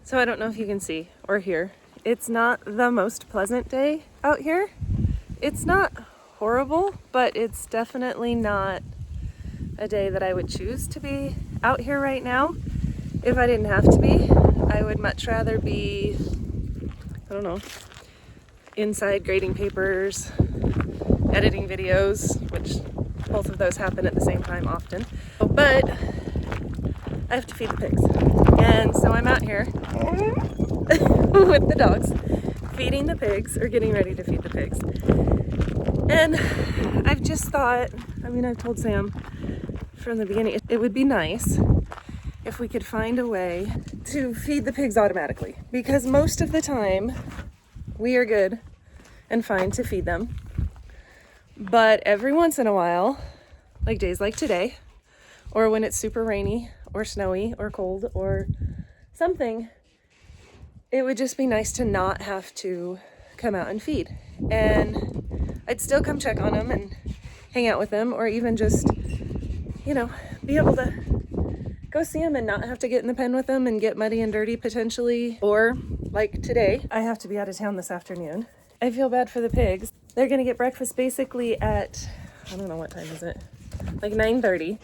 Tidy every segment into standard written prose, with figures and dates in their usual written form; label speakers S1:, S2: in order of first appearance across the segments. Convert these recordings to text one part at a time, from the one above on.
S1: So I don't know if you can see or hear. It's not the most pleasant day out here. It's not horrible, but it's definitely not a day that I would choose to be out here right now. If I didn't have to be, I would much rather be, I don't know, inside grading papers, editing videos, which both of those happen at the same time often. But I have to feed the pigs. And so I'm out here with the dogs, feeding the pigs, or getting ready to feed the pigs. And I've just thought, I've told Sam from the beginning, it would be nice if we could find a way to feed the pigs automatically. Because most of the time, we are good and fine to feed them. But every once in a while, like days like today, or when it's super rainy or snowy or cold or something, it would just be nice to not have to come out and feed. And I'd still come check on them and hang out with them, or even just, be able to go see them and not have to get in the pen with them and get muddy and dirty potentially. Or like today, I have to be out of town this afternoon. I feel bad for the pigs. They're gonna get breakfast basically at, I don't know what time is it, like 9:30.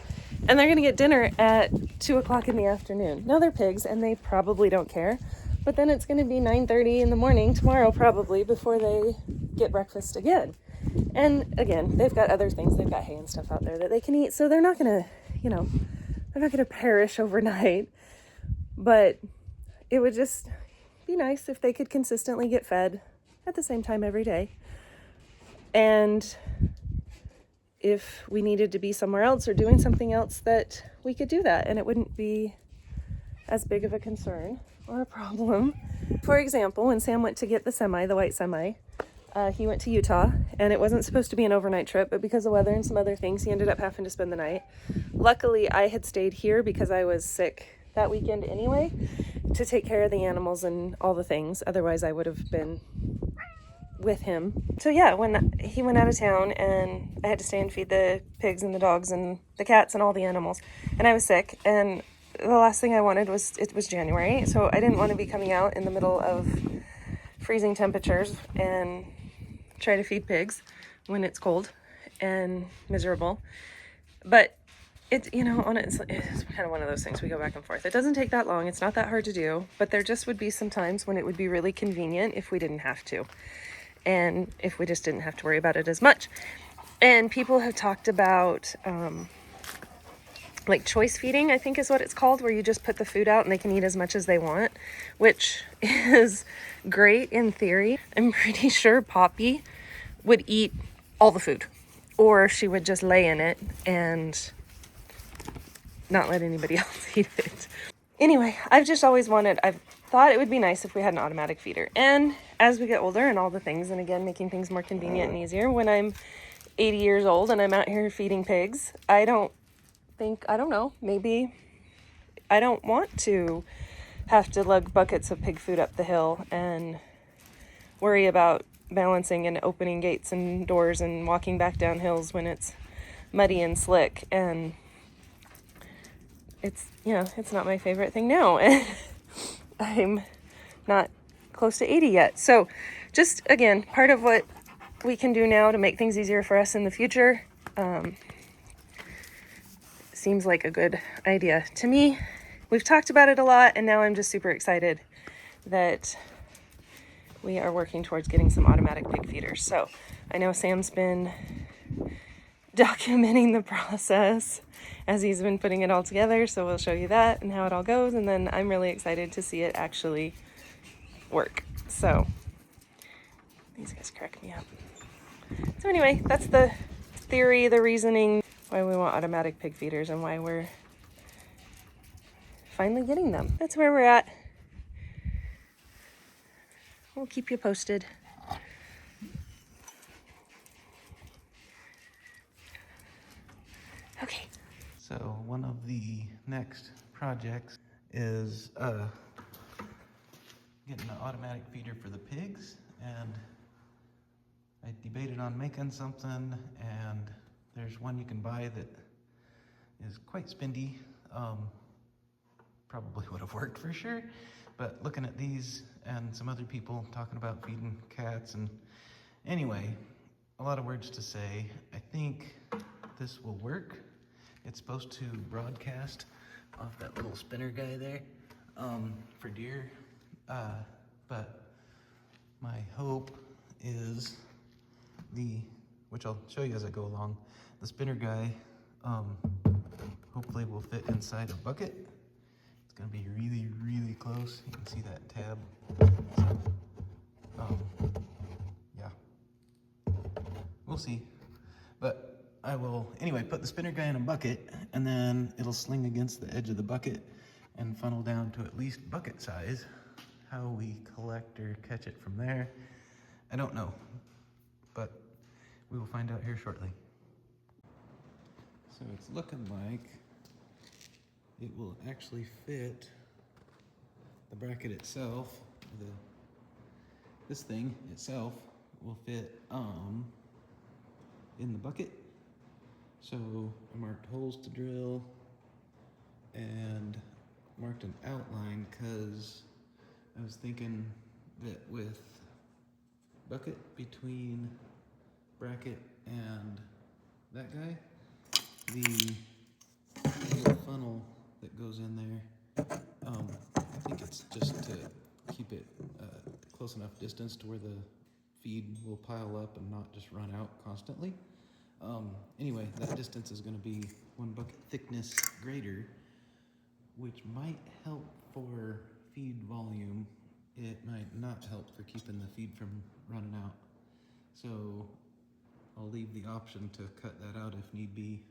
S1: And they're gonna get dinner at 2 o'clock in the afternoon. Now they're pigs and they probably don't care, but then it's gonna be 9:30 in the morning tomorrow probably before they get breakfast again. And again, they've got other things, they've got hay and stuff out there that they can eat, so they're not gonna, they're not gonna perish overnight. But it would just be nice if they could consistently get fed at the same time every day. And if we needed to be somewhere else or doing something else, that we could do that and it wouldn't be as big of a concern or a problem. For example, when Sam went to get the white semi, he went to Utah, and it wasn't supposed to be an overnight trip, but because of weather and some other things, he ended up having to spend the night. Luckily, I had stayed here because I was sick that weekend anyway, to take care of the animals and all the things. Otherwise, I would have been with him. So yeah, when he went out of town and I had to stay and feed the pigs and the dogs and the cats and all the animals, and I was sick, and the last thing I wanted was, it was January, so I didn't want to be coming out in the middle of freezing temperatures and try to feed pigs when it's cold and miserable. But it's kind of one of those things, we go back and forth. It doesn't take that long, it's not that hard to do, but there just would be some times when it would be really convenient if we didn't have to. And if we just didn't have to worry about it as much. And people have talked about like choice feeding, I think is what it's called, where you just put the food out and they can eat as much as they want, which is great in theory. I'm pretty sure Poppy would eat all the food, or she would just lay in it and not let anybody else eat it. Anyway, I've thought it would be nice if we had an automatic feeder. And as we get older and all the things, and again, making things more convenient and easier, when I'm 80 years old and I'm out here feeding pigs, maybe I don't want to have to lug buckets of pig food up the hill and worry about balancing and opening gates and doors and walking back down hills when it's muddy and slick. And it's not my favorite thing now. I'm not close to 80 yet. So just, again, part of what we can do now to make things easier for us in the future seems like a good idea to me. We've talked about it a lot, and now I'm just super excited that we are working towards getting some automatic pig feeders. So I know Sam's been documenting the process as he's been putting it all together, so we'll show you that and how it all goes, and then I'm really excited to see it actually work. So these guys crack me up. So anyway, that's the theory, the reasoning why we want automatic pig feeders and why we're finally getting them. That's where we're at. We'll keep you posted. Okay.
S2: So one of the next projects is getting an automatic feeder for the pigs, and I debated on making something, and there's one you can buy that is quite spendy. Probably would have worked for sure, but looking at these and some other people talking about feeding cats, and anyway, a lot of words to say. I think this will work. It's supposed to broadcast off that little spinner guy there for deer, but my hope is which I'll show you as I go along, the spinner guy hopefully will fit inside a bucket. It's gonna be really, really close. You can see that tab. So, yeah, we'll see. But I will, anyway, put the spinner guy in a bucket, and then it'll sling against the edge of the bucket and funnel down to at least bucket size. How we collect or catch it from there, I don't know, but we will find out here shortly. So it's looking like it will actually fit the bracket itself. This thing itself will fit in the bucket. So I marked holes to drill and marked an outline because I was thinking that with bucket between bracket and that guy, the little funnel that goes in there, I think it's just to keep it close enough distance to where the feed will pile up and not just run out constantly. Anyway, that distance is going to be one bucket thickness greater, which might help for feed volume. It might not help for keeping the feed from running out. So I'll leave the option to cut that out if need be,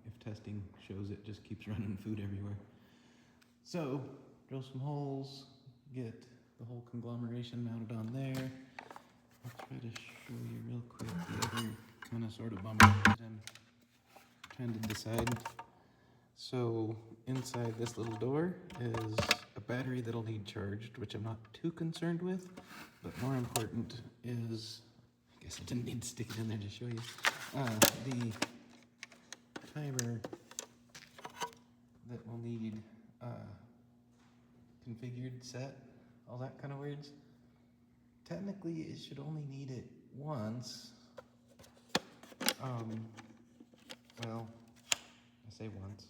S2: if testing shows it just keeps running food everywhere. So drill some holes, get the whole conglomeration mounted on there. I'll try to show you real quick the other kind of sort of bummer that I'm trying to decide. So inside this little door is a battery that'll need charged, which I'm not too concerned with, but more important is, I guess I didn't need to stick it in there to show you, the timer that will need configured, set, all that kind of words. Technically, it should only need it once. Well, I say once.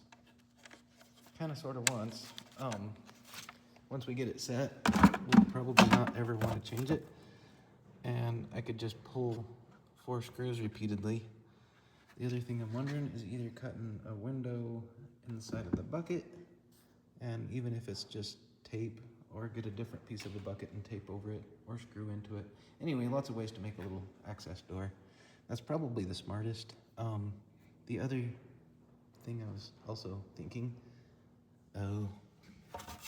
S2: Kind of, sort of once. Once we get it set, we'll probably not ever want to change it. And I could just pull 4 screws repeatedly. The other thing I'm wondering is either cutting a window inside of the bucket, and even if it's just tape, or get a different piece of the bucket and tape over it, or screw into it. Anyway, lots of ways to make a little access door. That's probably the smartest. The other thing I was also thinking, oh,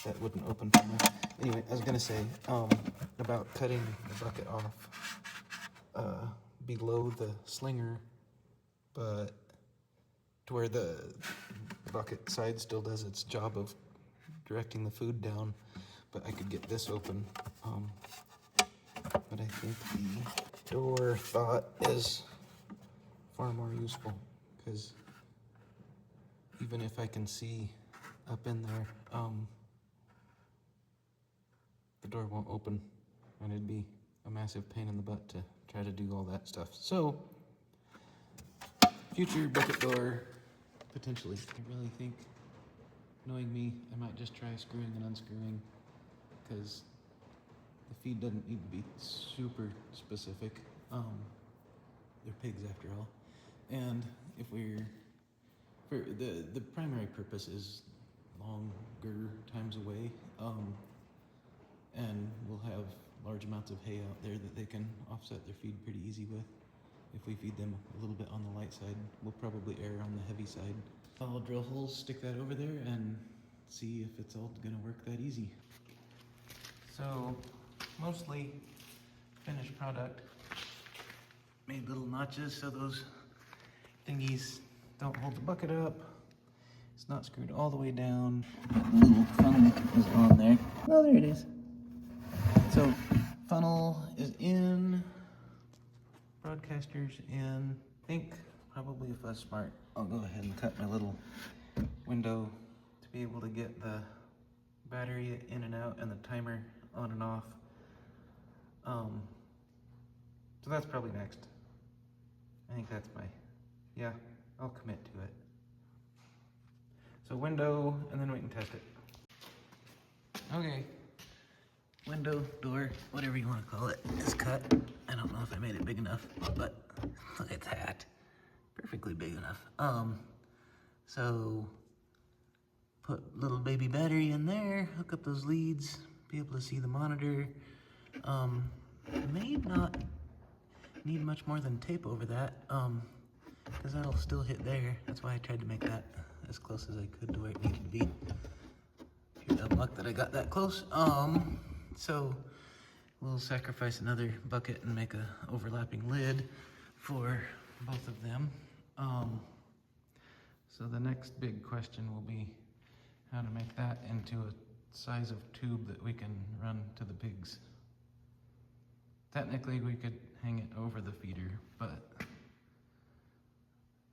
S2: that wouldn't open for me. Anyway, I was gonna say about cutting the bucket off below the slinger, but to where the bucket side still does its job of directing the food down, but I could get this open. But I think the door thought is far more useful, because even if I can see up in there, the door won't open, and it'd be a massive pain in the butt to try to do all that stuff. So, future bucket door, potentially. I really think, knowing me, I might just try screwing and unscrewing, because the feed doesn't need to be super specific. They're pigs after all. And if the primary purpose is longer times away, and we'll have large amounts of hay out there that they can offset their feed pretty easy with. If we feed them a little bit on the light side, we'll probably err on the heavy side. I'll drill holes, stick that over there, and see if it's all gonna work that easy. So, mostly finished product. Made little notches so those thingies don't hold the bucket up. It's not screwed all the way down. The little funnel is on there. Oh, there it is. So, funnel is in. Broadcaster's in. I think probably if I was smart, I'll go ahead and cut my little window to be able to get the battery in and out and the timer on and off. So that's probably next. I think that's yeah, I'll commit to it. So window, and then we can test it. Okay, window, door, whatever you want to call it, is cut. I don't know if I made it big enough, but look at that. Perfectly big enough. So put little baby battery in there, hook up those leads, be able to see the monitor. May not need much more than tape over that, because that'll still hit there. That's why I tried to make that as close as I could to where it needed to be. Pure dumb luck that I got that close. So we'll sacrifice another bucket and make a overlapping lid for both of them. So the next big question will be how to make that into a size of tube that we can run to the pigs. Technically, we could hang it over the feeder, but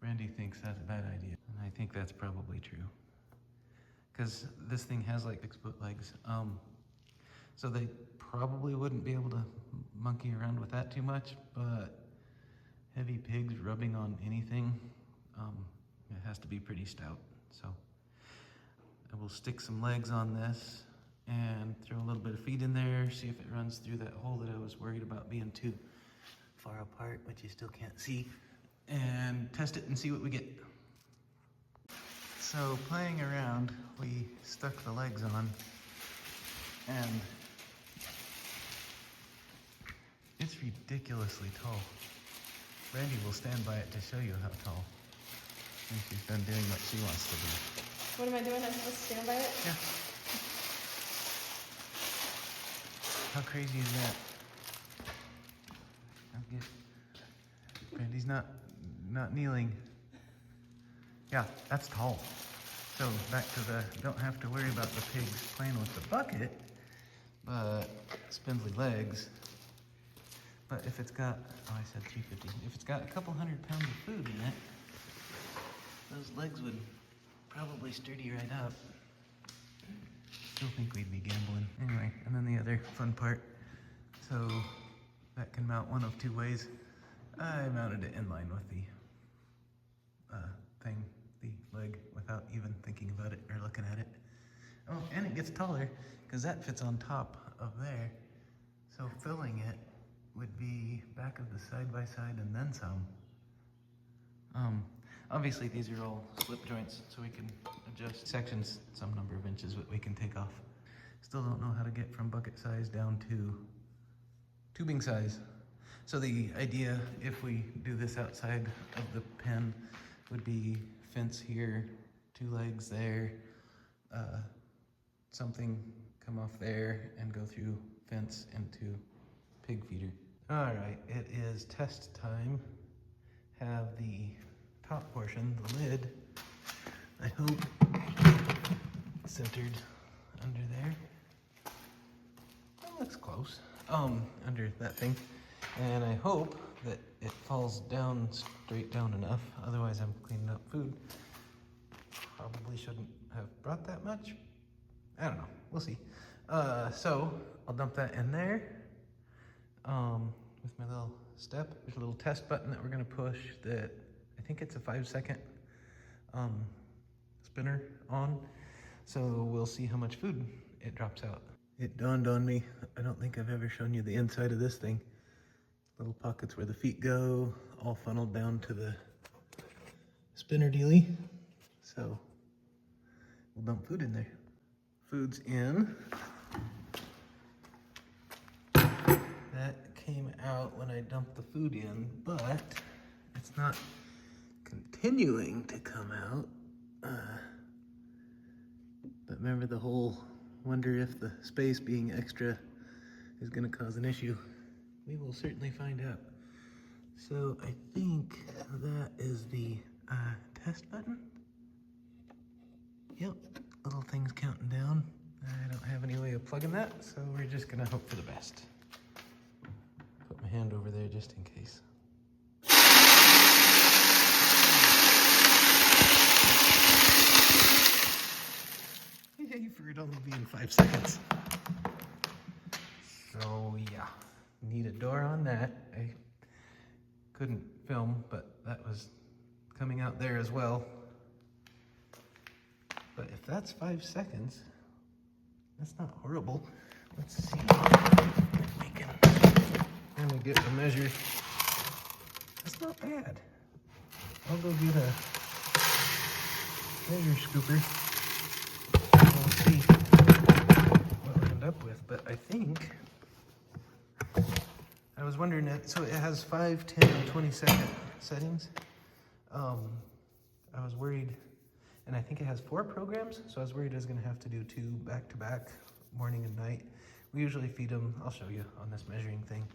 S2: Randy thinks that's a bad idea, and I think that's probably true. Because this thing has like 6-foot legs, so they probably wouldn't be able to monkey around with that too much, but heavy pigs rubbing on anything, it has to be pretty stout. So I will stick some legs on this and throw a little bit of feed in there, see if it runs through that hole that I was worried about being too far apart, which you still can't see, and test it and see what we get. So playing around, we stuck the legs on, and it's ridiculously tall. Randy will stand by it to show you how tall. And she's done doing what she wants to do.
S1: What am I doing? I'm supposed to stand by it?
S2: Yeah. How crazy is that? Randy's not kneeling. Yeah, that's tall. So back to the don't have to worry about the pigs playing with the bucket, but spindly legs. But if it's got, oh, I said 350. If it's got a couple 100 pounds of food in it, those legs would probably sturdy right up. Still think we'd be gambling. Anyway, and then the other fun part. So that can mount one of two ways. I mounted it in line with the thing, the leg, without even thinking about it or looking at it. Oh, and it gets taller because that fits on top of there. So filling it would be back of the side-by-side and then some. Obviously these are all slip joints, so we can adjust sections some number of inches that we can take off. Still don't know how to get from bucket size down to tubing size. So the idea, if we do this outside of the pen, would be fence here, 2 legs there, something come off there and go through fence into pig feeder. All right, it is test time. Have the top portion, the lid, I hope, centered under there. That looks close. Under that thing. And I hope that it falls down straight down enough. Otherwise I'm cleaning up food. Probably shouldn't have brought that much. I don't know, we'll see. So I'll dump that in there. With my little step. There's a little test button that we're gonna push that I think it's a 5-second spinner on. So we'll see how much food it drops out. It dawned on me, I don't think I've ever shown you the inside of this thing. Little pockets where the feet go, all funneled down to the spinner dealie. So we'll dump food in there. Food's in. That came out when I dumped the food in, but it's not continuing to come out. But remember the whole wonder if the space being extra is gonna cause an issue. We will certainly find out. So I think that is the test button. Yep, little thing's counting down. I don't have any way of plugging that, so we're just gonna hope for the best. Put my hand over there just in case. Yay, for it only being 5 seconds. So yeah, need a door on that. I couldn't film, but that was coming out there as well. But if that's 5 seconds, that's not horrible. Let's see if we can kind of get the measure. That's not bad. I'll go get a measure scooper. We'll see what we end up with. But I think, I was wondering, so it has 5, 10, and 20-second settings. I was worried, and I think it has 4 programs, so I was worried I was going to have to do 2 back-to-back, morning and night. We usually feed them, I'll show you on this measuring thing,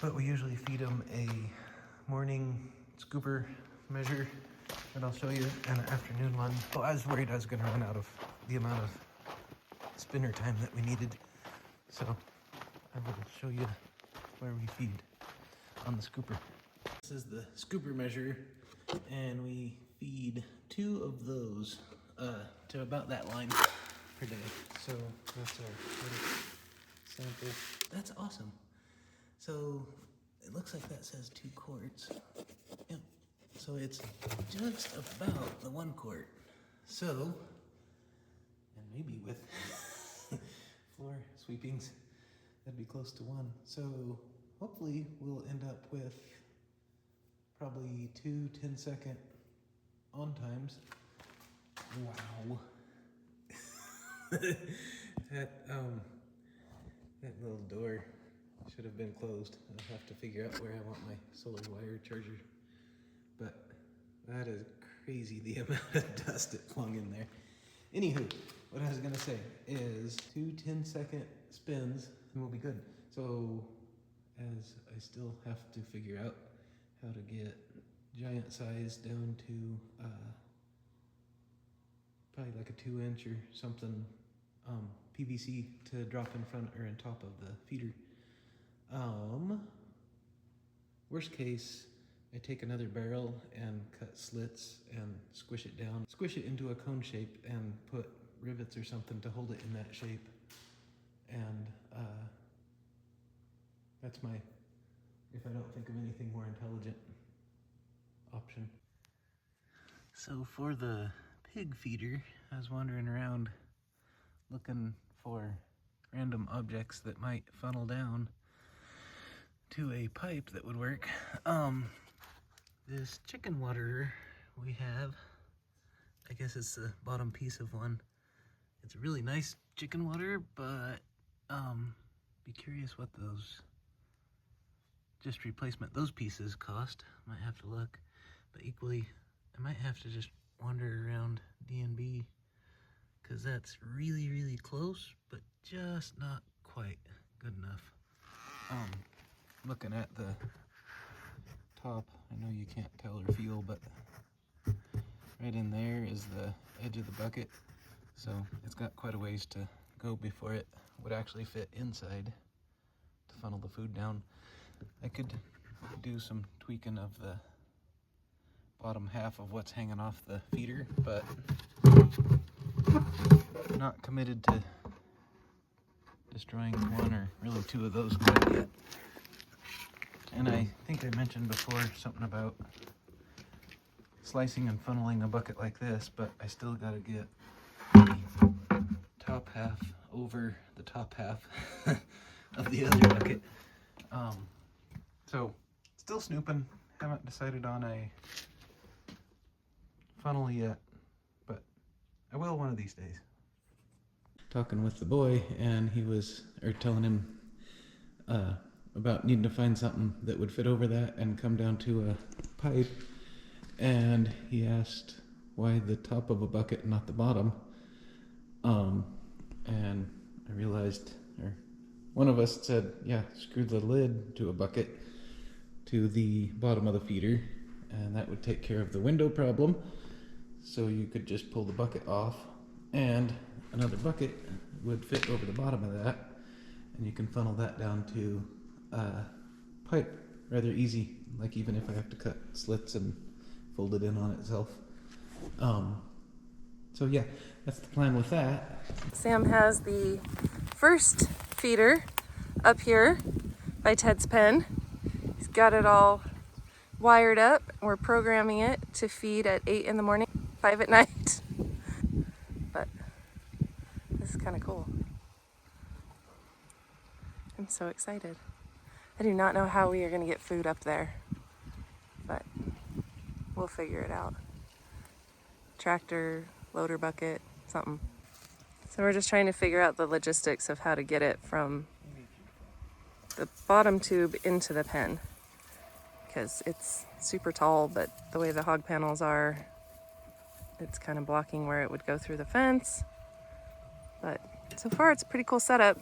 S2: but we usually feed them a morning scooper measure, and I'll show you an afternoon one. Oh, I was worried I was going to run out of the amount of spinner time that we needed, so I will show you where we feed on the scooper. This is the scooper measure, and we feed 2 of those to about that line per day. So that's our sample. That's awesome. So it looks like that says 2 quarts. Yep. So it's just about the 1 quart. So, and maybe with floor sweepings, that'd be close to 1. So hopefully we'll end up with probably 2 10-second on times. Wow. that little door should have been closed. I'll have to figure out where I want my solar wire charger. But that is crazy, the amount of dust it flung in there. Anywho, what I was gonna say is 2 10-second spins and we'll be good. So as I still have to figure out how to get giant size down to probably like a 2-inch or something PVC to drop in front or in top of the feeder. Worst case, I take another barrel and cut slits and squish it down, squish it into a cone shape and put rivets or something to hold it in that shape. And that's my, if I don't think of anything more intelligent, option. So for the pig feeder, I was wandering around looking for random objects that might funnel down to a pipe that would work. This chicken waterer we have, I guess it's the bottom piece of one. It's a really nice chicken waterer, but be curious what those just replacement those pieces cost. Might have to look, but equally I might have to just wander around D&B because that's really, really close, but just not quite good enough. Looking at the top, I know you can't tell or feel, but right in there is the edge of the bucket, so it's got quite a ways to go before it would actually fit inside to funnel the food down. I could do some tweaking of the bottom half of what's hanging off the feeder, but I'm not committed to destroying 1 or really 2 of those quite yet. And I think I mentioned before something about slicing and funneling a bucket like this, but I still gotta get the top half over the top half of the other bucket. So still snooping, haven't decided on a funnel yet, but I will one of these days. Talking with the boy, and he was, or telling him about needing to find something that would fit over that and come down to a pipe, and he asked why the top of a bucket and not the bottom, and I realized, or one of us said, yeah, screw the lid to a bucket to the bottom of the feeder, and that would take care of the window problem. So you could just pull the bucket off, and another bucket would fit over the bottom of that, and you can funnel that down to a pipe rather easy, like even if I have to cut slits and fold it in on itself. So yeah, that's the plan with that.
S1: Sam has the first feeder up here by Ted's pen. He's got it all wired up. We're programming it to feed at 8 in the morning, 5 at night. But this is kind of cool. I'm so excited. I do not know how we are going to get food up there, but we'll figure it out. Tractor, loader bucket, something. So we're just trying to figure out the logistics of how to get it from the bottom tube into the pen, because it's super tall, but the way the hog panels are, it's kind of blocking where it would go through the fence. But so far it's a pretty cool setup.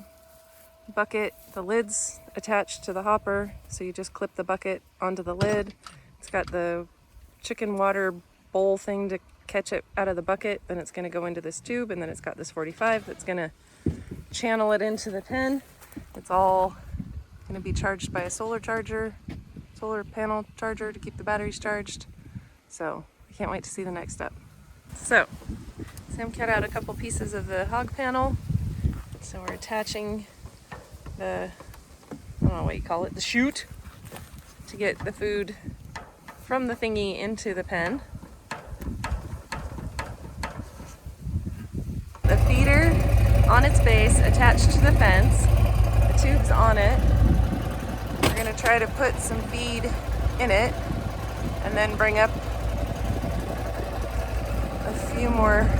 S1: Bucket, the lid's attached to the hopper, so you just clip the bucket onto the lid. It's got the chicken water bowl thing to catch it out of the bucket, then it's going to go into this tube, and then it's got this 45 that's going to channel it into the pen. It's all going to be charged by a solar panel charger to keep the batteries charged. So I can't wait to see the next step. So Sam cut out a couple pieces of the hog panel, so we're attaching the, I don't know what you call it, the chute, to get the food from the thingy into the pen. The feeder on its base attached to the fence, the tube's on it. We're going to try to put some feed in it and then bring up a few more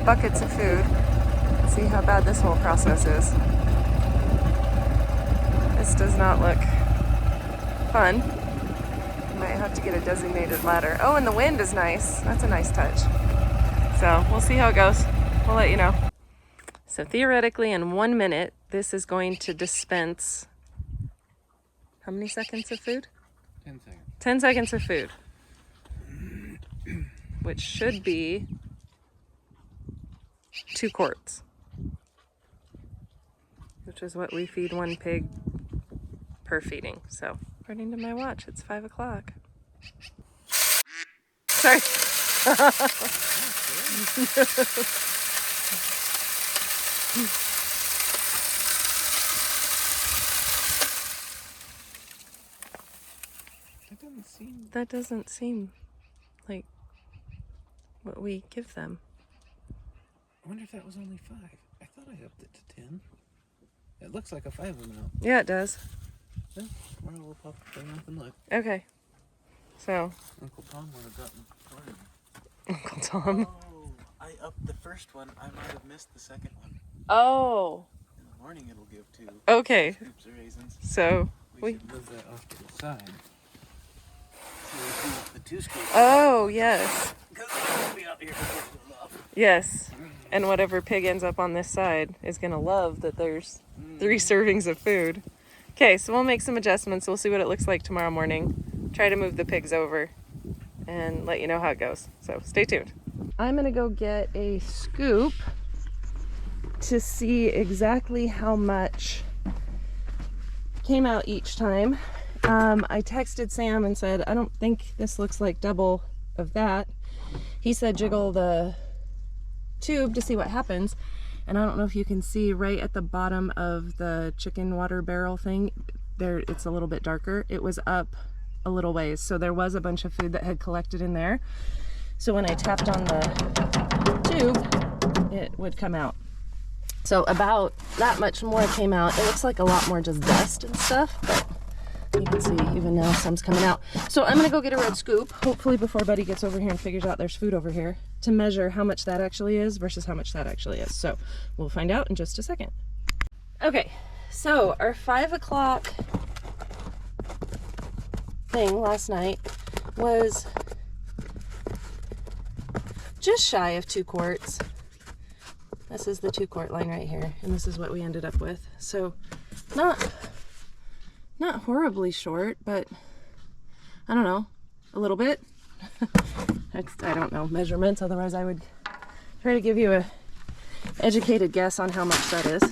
S1: buckets of food. See how bad this whole process is. This does not look fun. Might have to get a designated ladder. Oh, and the wind is nice. That's a nice touch. So we'll see how it goes. We'll let you know. So theoretically, in 1 minute, this is going to dispense how many seconds of food?
S2: 10 seconds.
S1: 10 seconds of food, which should be 2 quarts, which is what we feed one pig per feeding. So according to my watch, it's 5 o'clock. Sorry. That doesn't seem like what we give them.
S2: I wonder if that was only 5. I thought I upped it to 10. It looks like a 5 amount.
S1: Yeah, it does.
S2: Yeah, we'll pop the thing up and look.
S1: Okay. So.
S2: Uncle Tom would have gotten started.
S1: Uncle Tom.
S2: Oh, I upped the first one. I might have missed the second one.
S1: Oh.
S2: In the morning it'll give 2.
S1: Okay.
S2: Scoops of raisins.
S1: So
S2: we should move that off to the side. So we keep the 2 scoops.
S1: Oh, yes.
S2: Because it'll be out here before it goes off.
S1: Yes. And whatever pig ends up on this side is going to love that there's 3 servings of food. Okay, so we'll make some adjustments. We'll see what it looks like tomorrow morning. Try to move the pigs over and let you know how it goes. So stay tuned. I'm going to go get a scoop to see exactly how much came out each time. I texted Sam and said, I don't think this looks like double of that. He said jiggle the tube to see what happens. And I don't know if you can see right at the bottom of the chicken water barrel thing there, it's a little bit darker. It was up a little ways, so there was a bunch of food that had collected in there. So when I tapped on the tube, it would come out. So about that much more came out. It looks like a lot more just dust and stuff, but you can see even now some's coming out. So I'm gonna go get a red scoop, hopefully before Buddy gets over here and figures out there's food over here, to measure how much that actually is versus how much that actually is. So we'll find out in just a second. Okay, so our 5 o'clock thing last night was just shy of 2 quarts. This is the 2 quart line right here, and this is what we ended up with. So not horribly short, but I don't know, a little bit. I don't know measurements, otherwise I would try to give you a educated guess on how much that is.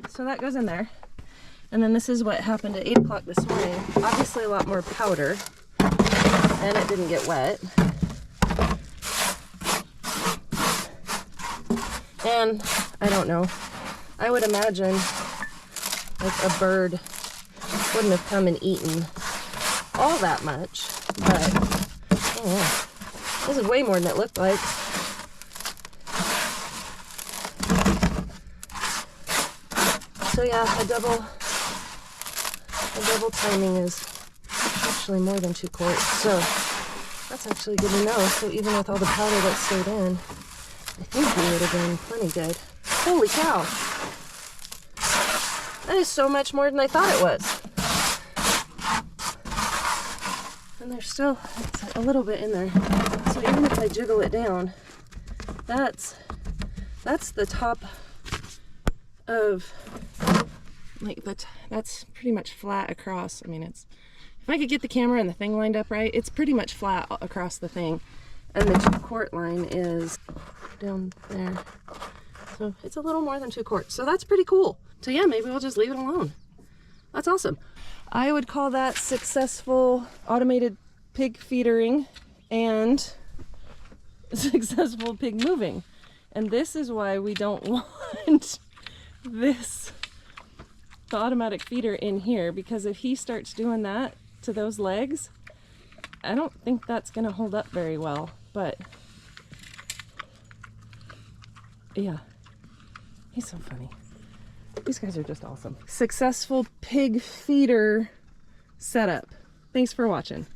S1: So that goes in there. And then this is what happened at 8 o'clock this morning. Obviously a lot more powder, and it didn't get wet. And I don't know, I would imagine like a bird wouldn't have come and eaten all that much, but oh, this is way more than it looked like. So yeah, a double timing is actually more than 2 quarts. So that's actually good to know. So even with all the powder that stayed in, I think we would have been plenty good. Holy cow! That is so much more than I thought it was. And there's still a little bit in there. So even if I jiggle it down, that's the top of like that's pretty much flat across. I mean, it's, if I could get the camera and the thing lined up right, it's pretty much flat across the thing. And the 2 quart line is down there. So it's a little more than 2 quarts. So that's pretty cool. So yeah, maybe we'll just leave it alone. That's awesome. I would call that successful automated pig feedering and successful pig moving. And this is why we don't want the automatic feeder in here, because if he starts doing that to those legs, I don't think that's gonna hold up very well. But yeah, he's so funny. These guys are just awesome. Successful pig feeder setup. Thanks for watching.